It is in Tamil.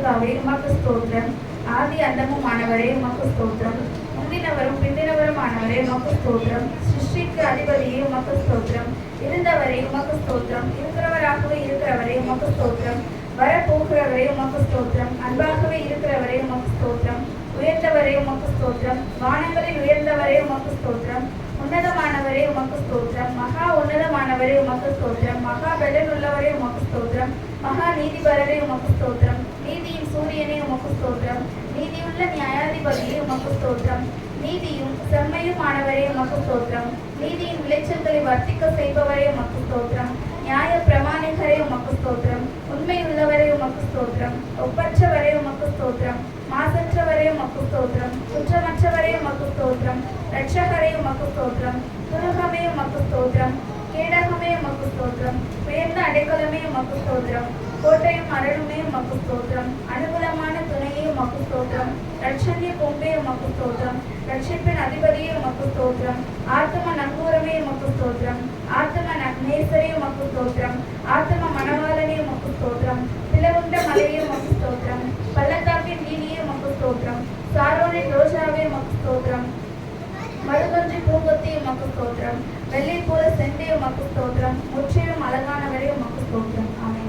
கன்னிகாவே உமக்கு ஸ்தோத்திரம். ஆதி அந்தமுமானவரே உமக்கு ஸ்தோத்திரம். முந்தினவரும் பிந்தினவருமானவரே உமக்கு ஸ்தோத்திரம். சிருஷ்டிக்கு அதிபதியே உமக்கு ஸ்தோத்திரம். இருந்தவரே உமக்கு ஸ்தோத்திரம். இருக்கிறவராகவே இருக்கிறவரே உமக்கு ஸ்தோத்திரம். வரப்போகிறவரே உமக்கு ஸ்தோத்திரம். அன்பாகவே இருக்கிறவரே உமக்கு ஸ்தோத்திரம். உயர்ந்தவரே உமக்கு ஸ்தோத்திரம். வானங்களில் உயர்ந்தவரே உமக்கு ஸ்தோத்திரம். உன்னதமானவரே உமக்கு ஸ்தோத்திரம். மகா உன்னதமானவரே உமக்கு ஸ்தோத்திரம். மகா பெலன் உள்ளவரே உமக்கு ஸ்தோத்திரம். மகா நீதிபரரே உமக்கு ஸ்தோத்திரம். நீதியின் சூரியனே உமக்கு ஸ்தோத்திரம். நீதியுள்ள நியாயாதிபதியே உமக்கு ஸ்தோத்திரம். நீதியும் செம்மையுமானவரே உமக்கு ஸ்தோத்திரம். நீதியின் விளைச்சல்களை வர்த்திக்க செய்பவரே உமக்கு ஸ்தோத்திரம். நியாய பிரமாணிகரே உமக்கு ஸ்தோத்திரம். உண்மையுள்ளவரே உமக்கு ஸ்தோத்திரம். ஒப்பற்றவரே உமக்கு ஸ்தோத்திரம். மாசற்றவரே உமக்கு ஸ்தோத்திரம். குற்றமற்றவரே உமக்கு ஸ்தோத்திரம். இரட்சகரே உமக்கு ஸ்தோத்திரம். துருகமே உமக்கு ஸ்தோத்திரம். கேடகமே உமக்கு ஸ்தோத்திரம். உயர்ந்த அடைக்கலமே உமக்கு ஸ்தோத்திரம். கோட்டையும் அரணுமே உமக்கு ஸ்தோத்திரம். அனுகூலமான துணையே உமக்கு ஸ்தோத்திரம். ரட்சணிய கொம்பே உமக்கு ஸ்தோத்திரம். ரட்சிப்பின் அதிபதியே உமக்கு ஸ்தோத்திரம். ஆத்ம நங்கூரமே உமக்கு ஸ்தோத்திரம். ஆத்ம நேசரே உமக்கு ஸ்தோத்திரம். ஆத்ம மணவாளனே உமக்கு ஸ்தோத்திரம். பிளவுண்ட மலையே உமக்கு ஸ்தோத்திரம். பள்ளத்தாக்கின் வீதியே உமக்கு ஸ்தோத்திரம். சாரோனின் ரோஜாவே உமக்கு ஸ்தோத்திரம். மருதொன்றி பூங்கொத்தி உமக்கு ஸ்தோத்திரம். வெள்ளை போல செந்தே உமக்கு ஸ்தோத்திரம். முற்றிலும் அழகானவரே உமக்கு ஸ்தோத்திரம். ஆமென்.